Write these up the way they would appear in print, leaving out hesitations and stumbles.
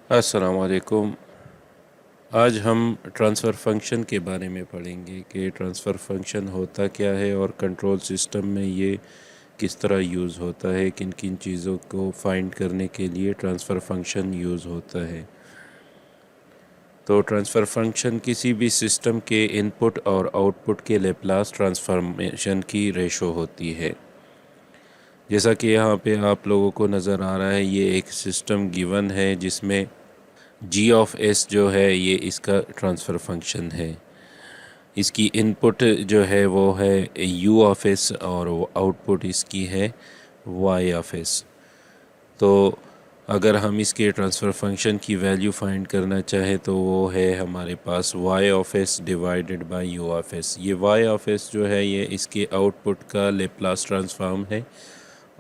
अस्सलाम वालेकुम। आज हम ट्रांसफ़र फ़ंक्शन के बारे में पढ़ेंगे कि ट्रांसफ़र फ़ंक्शन होता क्या है और कंट्रोल सिस्टम में ये किस तरह यूज़ होता है, किन किन चीज़ों को फाइंड करने के लिए ट्रांसफ़र फ़ंक्शन यूज़ होता है। तो ट्रांसफ़र फ़ंक्शन किसी भी सिस्टम के इनपुट और आउटपुट के लेप्लास ट्रांसफॉर्मेशन की रेशो होती है। जैसा कि यहाँ पे आप लोगों को नज़र आ रहा है, ये एक सिस्टम गिवन है जिसमें जी ऑफ एस जो है ये इसका ट्रांसफ़र फंक्शन है। इसकी इनपुट जो है वो है यू ऑफ एस और आउटपुट इसकी है वाई ऑफ एस। तो अगर हम इसके ट्रांसफ़र फंक्शन की वैल्यू फाइंड करना चाहें तो वो है हमारे पास Y of S divided by U of S. ये वाई ऑफ एस जो है ये इसके आउटपुट का लेप्लास ट्रांसफॉर्म है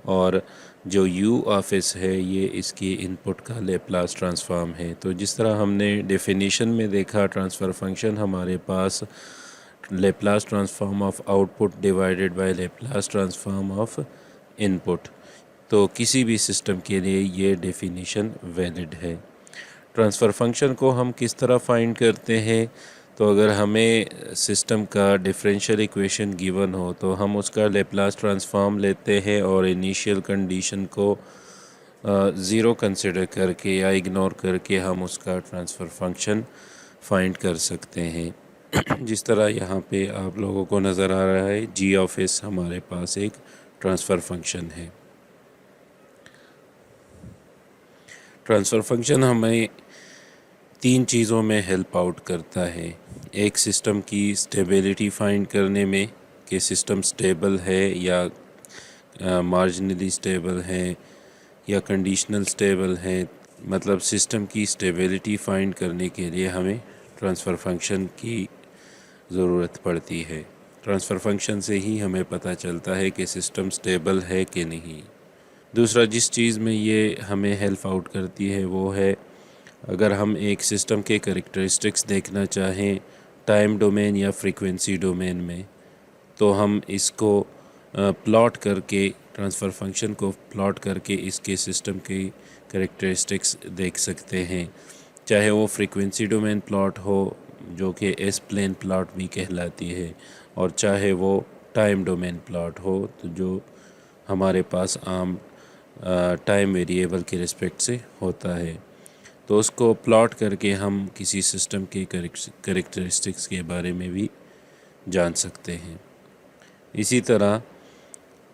और जो u ऑफ s है ये इसकी इनपुट का लेप्लास ट्रांसफॉर्म है। तो जिस तरह हमने डेफिनेशन में देखा, ट्रांसफ़र फंक्शन हमारे पास Laplace transform of output divided by Laplace transform of input. तो किसी भी सिस्टम के लिए ये डेफिनेशन वैलिड है। ट्रांसफ़र फंक्शन को हम किस तरह फाइंड करते हैं, तो अगर हमें सिस्टम का डिफरेंशियल इक्वेशन गिवन हो तो हम उसका लेप्लास ट्रांसफॉर्म लेते हैं और इनिशियल कंडीशन को ज़ीरो कंसिडर करके या इग्नोर करके हम उसका ट्रांसफ़र फंक्शन फाइंड कर सकते हैं। जिस तरह यहाँ पे आप लोगों को नज़र आ रहा है, जी ऑफ एस हमारे पास एक ट्रांसफ़र फंक्शन है। ट्रांसफ़र फंक्शन हमें तीन चीज़ों में हेल्प आउट करता है। एक, सिस्टम की स्टेबिलिटी फाइंड करने में कि सिस्टम स्टेबल है या मार्जिनली स्टेबल है या कंडीशनल स्टेबल है। मतलब सिस्टम की स्टेबिलिटी फाइंड करने के लिए हमें ट्रांसफ़र फंक्शन की ज़रूरत पड़ती है। ट्रांसफ़र फंक्शन से ही हमें पता चलता है कि सिस्टम स्टेबल है कि नहीं। दूसरा, जिस चीज़ में ये हमें हेल्प आउट करती है वो है, अगर हम एक सिस्टम के कैरेक्टरिस्टिक्स देखना चाहें टाइम डोमेन या फ्रीक्वेंसी डोमेन में, तो हम इसको प्लॉट करके, ट्रांसफ़र फंक्शन को प्लॉट करके इसके सिस्टम की कैरेक्टरिस्टिक्स देख सकते हैं। चाहे वो फ्रीक्वेंसी डोमेन प्लॉट हो जो कि एस प्लेन प्लॉट भी कहलाती है, और चाहे वो टाइम डोमेन प्लॉट हो तो जो हमारे पास आम टाइम वेरिएबल के रिस्पेक्ट से होता है। तो उसको प्लॉट करके हम किसी सिस्टम के कैरेक्टरिस्टिक्स के बारे में भी जान सकते हैं। इसी तरह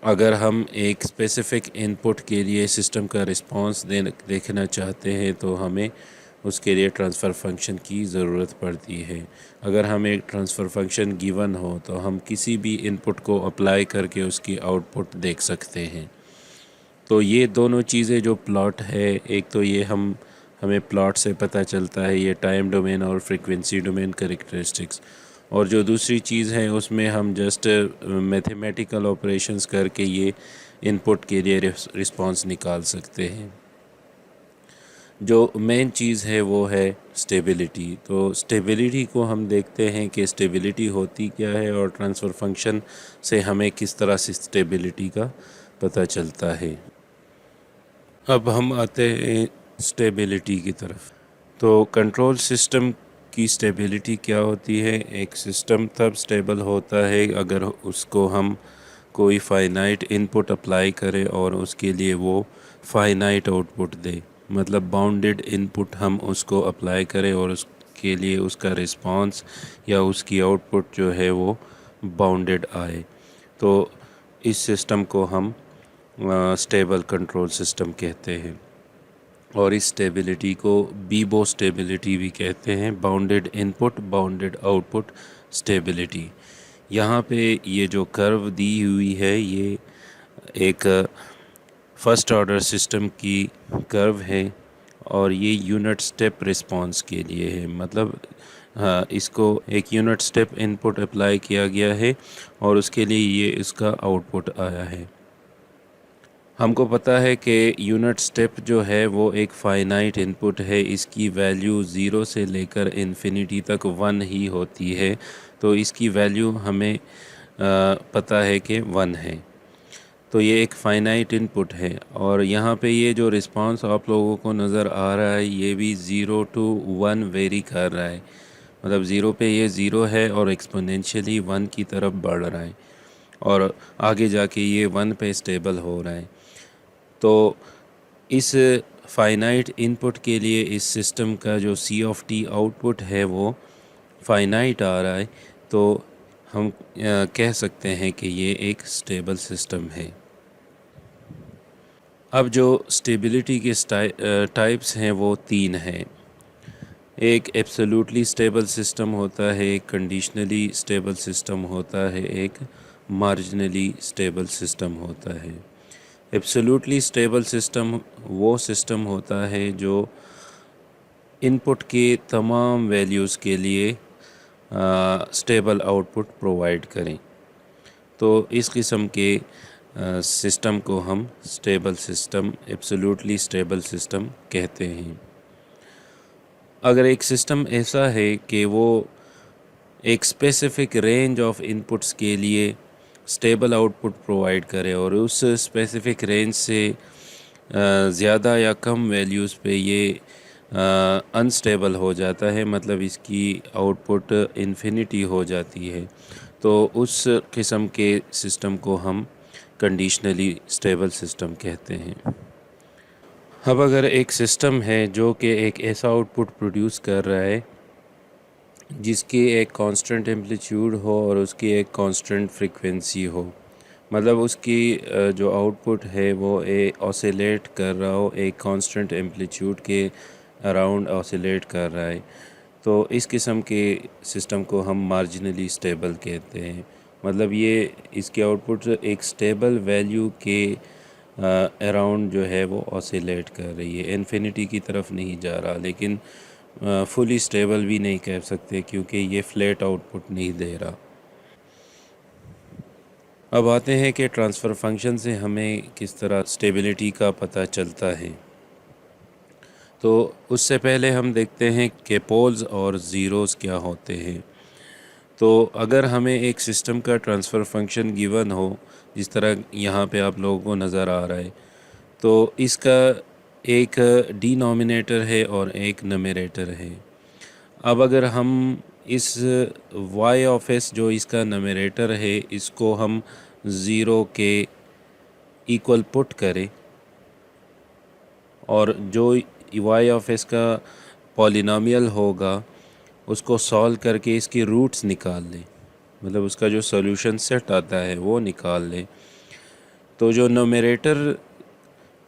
अगर हम एक स्पेसिफ़िक इनपुट के लिए सिस्टम का रिस्पांस देखना चाहते हैं तो हमें उसके लिए ट्रांसफ़र फंक्शन की ज़रूरत पड़ती है। अगर हमें एक ट्रांसफ़र फंक्शन गिवन हो तो हम किसी भी इनपुट को अप्लाई करके उसकी आउटपुट देख सकते हैं। तो ये दोनों चीज़ें जो प्लॉट है, एक तो ये हमें प्लॉट से पता चलता है ये टाइम डोमेन और फ्रीक्वेंसी डोमेन कैरेक्टरिस्टिक्स, और जो दूसरी चीज़ है उसमें हम जस्ट मैथमेटिकल ऑपरेशंस करके ये इनपुट के लिए रिस्पांस निकाल सकते हैं। जो मेन चीज़ है वो है स्टेबिलिटी। तो स्टेबिलिटी को हम देखते हैं कि स्टेबिलिटी होती क्या है और ट्रांसफ़र फंक्शन से हमें किस तरह से स्टेबिलिटी का पता चलता है। अब हम आते हैं स्टेबिलिटी की तरफ। तो कंट्रोल सिस्टम की स्टेबिलिटी क्या होती है? एक सिस्टम तब स्टेबल होता है अगर उसको हम कोई फाइनाइट इनपुट अप्लाई करें और उसके लिए वो फाइनाइट आउटपुट दे। मतलब बाउंडेड इनपुट हम उसको अप्लाई करें और उसके लिए उसका रिस्पांस या उसकी आउटपुट जो है वो बाउंडेड आए। तो इस सिस्टम को हम स्टेबल कंट्रोल सिस्टम कहते हैं, और इस स्टेबिलिटी को बीबो स्टेबिलिटी भी कहते हैं, bounded input bounded output stability. यहाँ पे ये जो कर्व दी हुई है ये एक फर्स्ट ऑर्डर सिस्टम की कर्व है और ये यूनिट स्टेप रिस्पांस के लिए है। मतलब हाँ, इसको एक यूनिट स्टेप इनपुट अप्लाई किया गया है और उसके लिए ये इसका आउटपुट आया है। हमको पता है कि यूनिट स्टेप जो है वो एक फ़ाइनाइट इनपुट है, इसकी वैल्यू ज़ीरो से लेकर इन्फिनिटी तक 1 ही होती है। तो इसकी वैल्यू हमें पता है कि 1 है। तो ये एक फ़ाइनाइट इनपुट है और यहाँ पे ये जो रिस्पांस आप लोगों को नज़र आ रहा है ये भी 0 to 1 वेरी कर रहा है। मतलब 0 पे ये 0 है और एक्सपोनेंशियली 1 की तरफ बढ़ रहा है और आगे जाके ये 1 पे स्टेबल हो रहा है। तो इस फ़ाइनाइट इनपुट के लिए इस सिस्टम का जो सी ऑफ टी आउटपुट है वो फ़ाइनाइट आ रहा है, तो हम कह सकते हैं कि ये एक स्टेबल सिस्टम है। अब जो स्टेबिलिटी के टाइप्स हैं वो 3 हैं। एक एब्सोल्यूटली स्टेबल सिस्टम होता है, एक कंडीशनली स्टेबल सिस्टम होता है, एक मार्जिनली स्टेबल सिस्टम होता है। एब्सोल्यूटली स्टेबल सिस्टम वो सिस्टम होता है जो इनपुट के तमाम वैल्यूज़ के लिए स्टेबल आउटपुट प्रोवाइड करें। तो इस किस्म के सिस्टम को हम stable system, absolutely stable system कहते हैं। अगर एक सिस्टम ऐसा है कि वो एक स्पेसिफ़िक रेंज ऑफ इनपुट्स के लिए स्टेबल आउटपुट प्रोवाइड करे और उस स्पेसिफ़िक रेंज से ज़्यादा या कम वैल्यूज़ पे ये अनस्टेबल हो जाता है, मतलब इसकी आउटपुट इन्फिनिटी हो जाती है, तो उस किस्म के सिस्टम को हम कंडीशनली स्टेबल सिस्टम कहते हैं। अब अगर एक सिस्टम है जो कि एक ऐसा आउटपुट प्रोड्यूस कर रहा है जिसकी एक कांस्टेंट एम्पलीट्यूड हो और उसकी एक कांस्टेंट फ्रीक्वेंसी हो, मतलब उसकी जो आउटपुट है वो ऑसिलेट कर रहा हो, एक कांस्टेंट एम्पलीट्यूड के अराउंड ऑसिलेट कर रहा है, तो इस किस्म के सिस्टम को हम मार्जिनली स्टेबल कहते हैं। मतलब ये इसकी आउटपुट एक स्टेबल वैल्यू के अराउंड जो है वो ऑसिलेट कर रही है, इन्फिनिटी की तरफ नहीं जा रहा, लेकिन फुली स्टेबल भी नहीं कह सकते क्योंकि ये फ्लैट आउटपुट नहीं दे रहा। अब आते हैं कि ट्रांसफ़र फंक्शन से हमें किस तरह स्टेबिलिटी का पता चलता है। तो उससे पहले हम देखते हैं कि पोल्स और ज़ीरोज़ क्या होते हैं। तो अगर हमें एक सिस्टम का ट्रांसफ़र फंक्शन गिवन हो, जिस तरह यहाँ पे आप लोगों को नज़र आ रहा है, तो इसका एक डिनोमिनेटर है और एक नमेरेटर है। अब अगर हम इस y ऑफ s जो इसका नमेरेटर है इसको हम ज़ीरो के इक्वल पुट करें और जो y ऑफ s का पॉलिनोमियल होगा उसको सॉल्व करके इसकी रूट्स निकाल लें, मतलब उसका जो सॉल्यूशन सेट आता है वो निकाल लें, तो जो नोमरेटर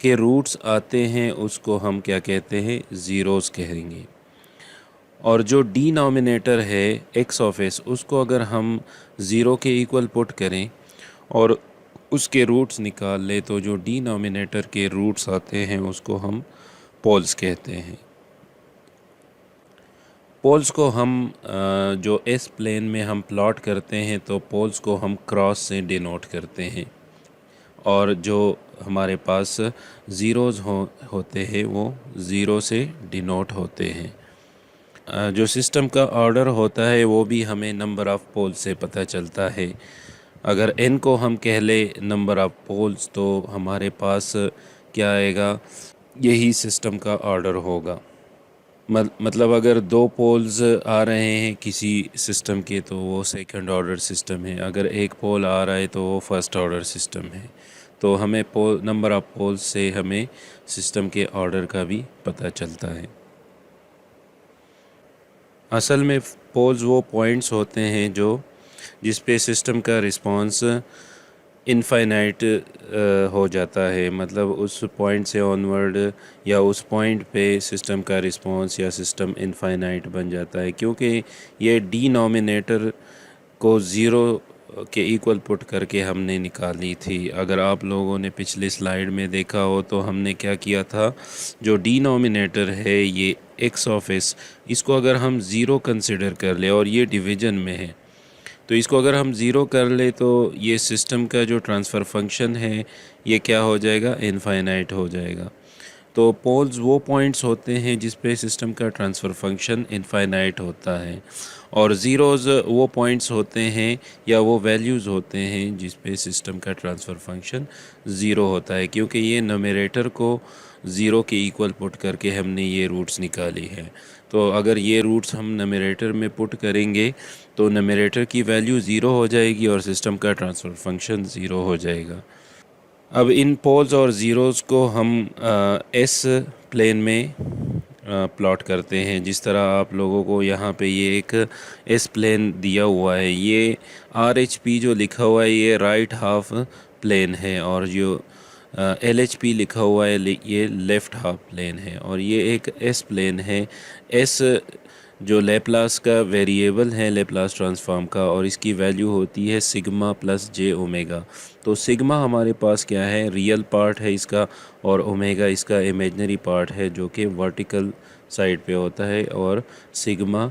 के रूट्स आते हैं उसको हम क्या कहते हैं, ज़ीरोज़ कहेंगे। और जो डिनोमिनेटर है x ऑफ s उसको अगर हम ज़ीरो के इक्वल पुट करें और उसके रूट्स निकाल ले तो जो डिनोमिनेटर के रूट्स आते हैं उसको हम पोल्स कहते हैं। पोल्स को हम जो एस प्लेन में हम प्लॉट करते हैं तो पोल्स को हम क्रॉस से डिनोट करते हैं और जो हमारे पास ज़ीरोज़ होते हैं वो ज़ीरो से डिनोट होते हैं। जो सिस्टम का ऑर्डर होता है वो भी हमें नंबर ऑफ़ पोल्स से पता चलता है। अगर n को हम कह ले नंबर ऑफ़ पोल्स तो हमारे पास क्या आएगा, यही सिस्टम का ऑर्डर होगा। मतलब अगर 2 पोल्स आ रहे हैं किसी सिस्टम के तो वो सेकंड ऑर्डर सिस्टम है, अगर एक पोल आ रहा है तो वो फर्स्ट ऑर्डर सिस्टम है। तो हमें नंबर ऑफ़ पोल्स से हमें सिस्टम के ऑर्डर का भी पता चलता है। असल में पोल्स वो पॉइंट्स होते हैं जो जिस पे सिस्टम का रिस्पांस इनफाइनाइट हो जाता है, मतलब उस पॉइंट से ऑनवर्ड या उस पॉइंट पे सिस्टम का रिस्पांस या सिस्टम इनफाइनाइट बन जाता है, क्योंकि ये डिनोमिनेटर को ज़ीरो के इक्वल पुट करके हमने निकाली थी। अगर आप लोगों ने पिछले स्लाइड में देखा हो तो हमने क्या किया था, जो डिनोमिनेटर है ये x ऑफ s, इसको अगर हम ज़ीरो कंसिडर कर ले और ये डिवीज़न में है तो इसको अगर हम ज़ीरो कर ले तो ये सिस्टम का जो ट्रांसफ़र फंक्शन है ये क्या हो जाएगा, इनफाइनाइट हो जाएगा। तो पोल्स वो पॉइंट्स होते हैं जिस पे सिस्टम का ट्रांसफ़र फंक्शन इनफाइनाइट होता है, और ज़ीरोज़ वो पॉइंट्स होते हैं या वो वैल्यूज़ होते हैं जिस पे सिस्टम का ट्रांसफ़र फंक्शन ज़ीरो होता है, क्योंकि ये न्यूमरेटर को ज़ीरो के इक्वल पुट करके हमने ये रूट्स निकाली है। तो अगर ये रूट्स हम न्यूमरेटर में पुट करेंगे तो न्यूमरेटर की वैल्यू ज़ीरो हो जाएगी और सिस्टम का ट्रांसफ़र फंक्शन ज़ीरो हो जाएगा। अब इन पोल्स और ज़ीरोज़ को हम एस प्लेन में प्लॉट करते हैं। जिस तरह आप लोगों को यहाँ पे ये एक एस प्लेन दिया हुआ है, ये आर एच पी जो लिखा हुआ है ये राइट हाफ प्लेन है, और जो एल एच पी लिखा हुआ है ये लेफ़्ट हाफ प्लेन है, और ये एक एस प्लेन है। एस जो लेप्लास का वेरिएबल है लेप्लास ट्रांसफॉर्म का, और इसकी वैल्यू होती है सिग्मा प्लस जे ओमेगा। तो सिग्मा हमारे पास क्या है, रियल पार्ट है इसका, और ओमेगा इसका इमेजनरी पार्ट है जो कि वर्टिकल साइड पे होता है, और सिग्मा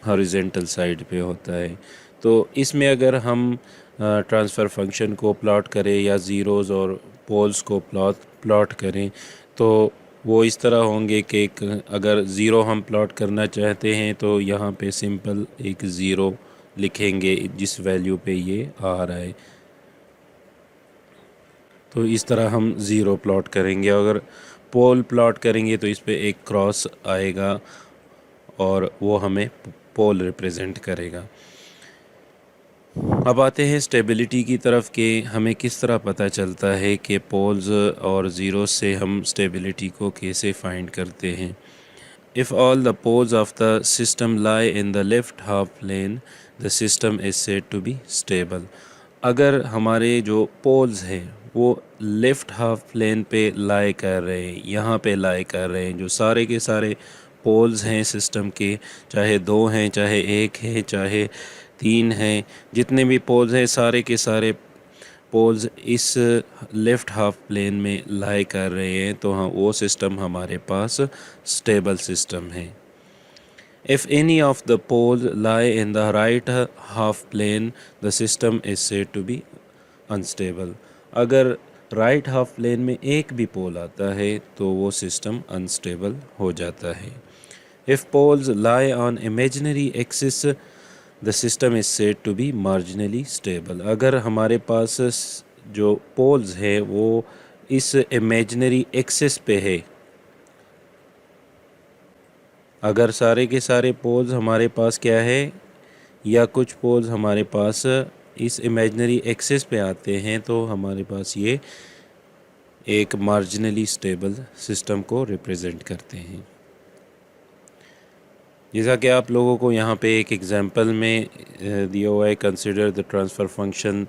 हॉरिजॉन्टल साइड पे होता है। तो इसमें अगर हम ट्रांसफ़र फंक्शन को प्लॉट करें या ज़ीरोज़ और पोल्स को प्लॉट करें तो वो इस तरह होंगे कि अगर ज़ीरो हम प्लॉट करना चाहते हैं तो यहाँ पे सिंपल एक ज़ीरो लिखेंगे जिस वैल्यू पे ये आ रहा है। तो इस तरह हम ज़ीरो प्लॉट करेंगे। अगर पोल प्लॉट करेंगे तो इस पे एक क्रॉस आएगा और वो हमें पोल रिप्रेजेंट करेगा। अब आते हैं स्टेबिलिटी की तरफ कि हमें किस तरह पता चलता है कि पोल्स और ज़ीरो से हम स्टेबिलिटी को कैसे फाइंड करते हैं। If all the poles of the system lie in the left half plane the system is said to be stable. अगर हमारे जो पोल्स हैं वो लेफ़्ट हाफ प्लेन पे लाई कर रहे हैं, यहाँ पे लाई कर रहे हैं, जो सारे के सारे पोल्स हैं सिस्टम के, चाहे दो हैं, चाहे एक है, चाहे तीन हैं, जितने भी पोल्स हैं सारे के सारे पोल्स इस लेफ़्ट हाफ प्लेन में लाई कर रहे हैं, तो हाँ वो सिस्टम हमारे पास स्टेबल सिस्टम है। If any of the poles lie in the right half plane, the system is said to be unstable. अगर राइट हाफ प्लेन में एक भी पोल आता है तो वो सिस्टम अनस्टेबल हो जाता है। If poles lie on imaginary axis, the system is said to be marginally stable. अगर हमारे पास जो पोल्स है वो इस इमेजिनरी एक्सिस पे है, अगर सारे के सारे पोल्स हमारे पास क्या है या कुछ पोल्स हमारे पास इस इमेजिनरी एक्सिस पे आते हैं तो हमारे पास ये एक मार्जिनली स्टेबल सिस्टम को रिप्रेजेंट करते हैं। जैसा कि आप लोगों को यहाँ पे एक एग्जांपल में दिया हुआ है, consider the transfer function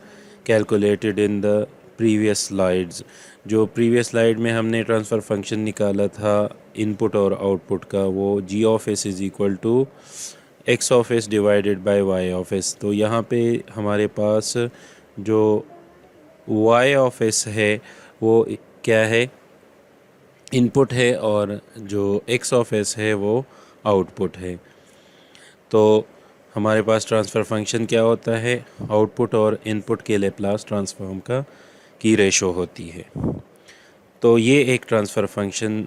calculated in the previous slides. जो प्रीवियस स्लाइड में हमने ट्रांसफ़र फंक्शन निकाला था इनपुट और आउटपुट का, वो G of S is equal to X of S divided by Y of S. तो यहाँ पे हमारे पास जो वाई ऑफ एस है वो क्या है, इनपुट है, और जो एक्स ऑफ एस है वो आउटपुट है। तो हमारे पास ट्रांसफ़र फंक्शन क्या होता है, आउटपुट और इनपुट के लेप्लास ट्रांसफॉर्म की रेशो होती है। तो ये एक ट्रांसफ़र फंक्शन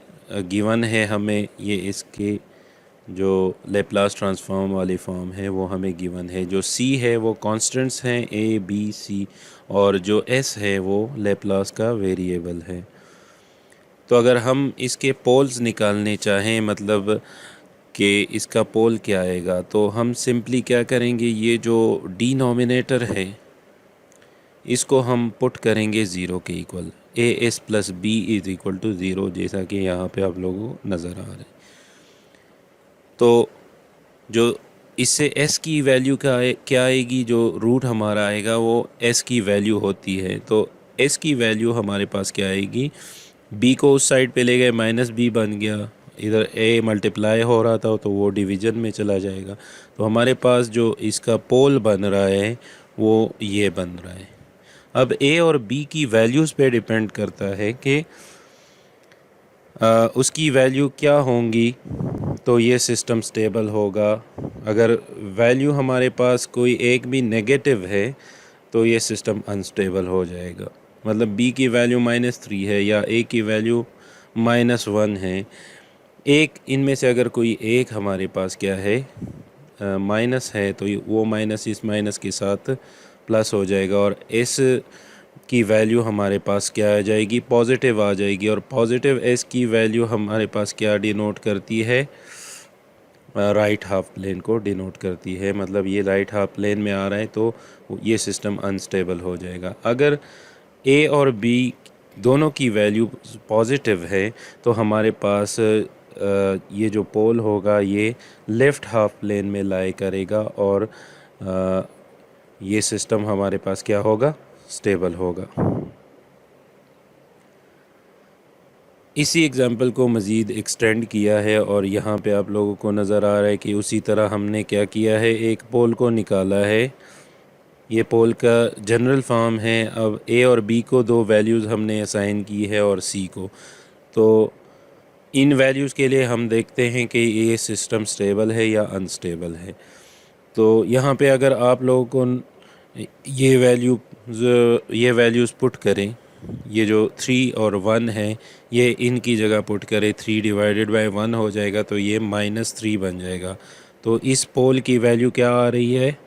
गिवन है हमें, ये इसके जो लेप्लास ट्रांसफॉर्म वाली फॉर्म है वो हमें गिवन है। जो सी है वो कांस्टेंट्स हैं ए बी सी, और जो एस है वो लेप्लास का वेरिएबल है। तो अगर हम इसके पोल्स निकालने चाहें, मतलब कि इसका पोल क्या आएगा, तो हम सिंपली क्या करेंगे, ये जो डिनोमिनेटर है इसको हम पुट करेंगे ज़ीरो के equal. A S plus B is equal to zero, जैसा कि यहाँ पे आप लोगों को नज़र आ रहा है। तो जो इससे s की वैल्यू क्या आएगी, जो रूट हमारा आएगा वो s की वैल्यू होती है। तो s की वैल्यू हमारे पास क्या आएगी, b को उस साइड पे ले गए माइनस b बन गया, इधर a मल्टीप्लाई हो रहा था तो वो डिवीज़न में चला जाएगा। तो हमारे पास जो इसका पोल बन रहा है वो ये बन रहा है। अब a और b की वैल्यूज़ पे डिपेंड करता है कि उसकी वैल्यू क्या होंगी तो ये सिस्टम स्टेबल होगा। अगर वैल्यू हमारे पास कोई एक भी नेगेटिव है तो ये सिस्टम अनस्टेबल हो जाएगा। मतलब b की वैल्यू -3 है या a की वैल्यू -1 है, एक इनमें से अगर कोई एक हमारे पास क्या है माइनस है, तो वो माइनस इस माइनस के साथ प्लस हो जाएगा और एस की वैल्यू हमारे पास क्या आ जाएगी, पॉजिटिव आ जाएगी। और पॉजिटिव एस की वैल्यू हमारे पास क्या डिनोट करती है, राइट हाफ प्लेन को डिनोट करती है। मतलब ये राइट हाफ प्लेन में आ रहा है तो ये सिस्टम अनस्टेबल हो जाएगा। अगर ए और बी दोनों की वैल्यू पॉजिटिव है तो हमारे पास ये जो पोल होगा ये लेफ़्ट हाफ प्लेन में लाई करेगा और ये सिस्टम हमारे पास क्या होगा, स्टेबल होगा। इसी एग्ज़ाम्पल को मज़ीद एक्सटेंड किया है और यहाँ पे आप लोगों को नज़र आ रहा है कि उसी तरह हमने क्या किया है, एक पोल को निकाला है। ये पोल का जनरल फॉर्म है। अब ए और बी को दो वैल्यूज़ हमने असाइन की है और सी को, तो इन वैल्यूज़ के लिए हम देखते हैं कि ये सिस्टम स्टेबल है या अनस्टेबल है। तो यहाँ पे अगर आप लोगों को ये वैल्यूज़ पुट करें, ये जो 3 और 1 है ये इनकी जगह पुट करें, 3 डिवाइडेड बाय 1 हो जाएगा तो ये -3 बन जाएगा। तो इस पोल की वैल्यू क्या आ रही है,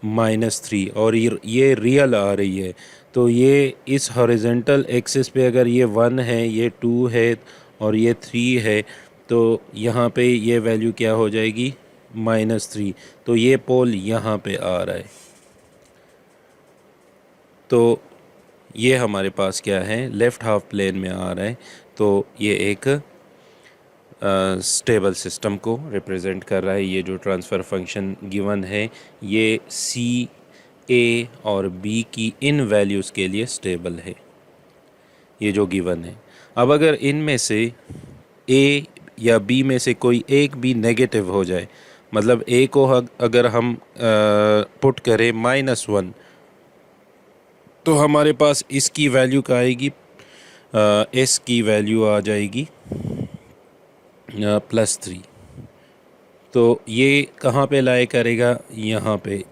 -3, और ये रियल आ रही है। तो ये इस हॉरिजॉन्टल एक्सिस पे अगर ये 1 है, ये 2 है और ये 3 है तो यहाँ पे ये वैल्यू क्या हो जाएगी, -3। तो ये पोल यहाँ पे आ रहा है। तो ये हमारे पास क्या है, लेफ़्ट हाफ प्लेन में आ रहा है। तो ये एक स्टेबल सिस्टम को रिप्रेजेंट कर रहा है। ये जो ट्रांसफ़र फंक्शन गिवन है ये सी, ए और बी की इन वैल्यूज़ के लिए स्टेबल है, ये जो गिवन है। अब अगर इनमें से ए या बी में से कोई एक भी नेगेटिव हो जाए, मतलब ए को अगर हम पुट करें -1 तो हमारे पास इसकी वैल्यू क्या आएगी, एस की वैल्यू आ जाएगी +3। तो ये कहाँ पे लाई करेगा, यहाँ पे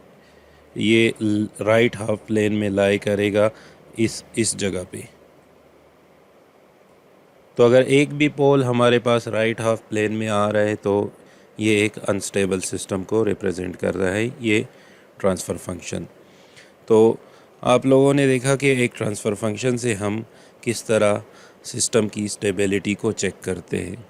ये राइट हाफ प्लेन में लाई करेगा, इस जगह पे। तो अगर एक भी पोल हमारे पास राइट हाफ प्लेन में आ रहा है तो ये एक अनस्टेबल सिस्टम को रिप्रेजेंट कर रहा है, ये ट्रांसफ़र फंक्शन। तो आप लोगों ने देखा कि एक ट्रांसफ़र फंक्शन से हम किस तरह सिस्टम की स्टेबिलिटी को चेक करते हैं।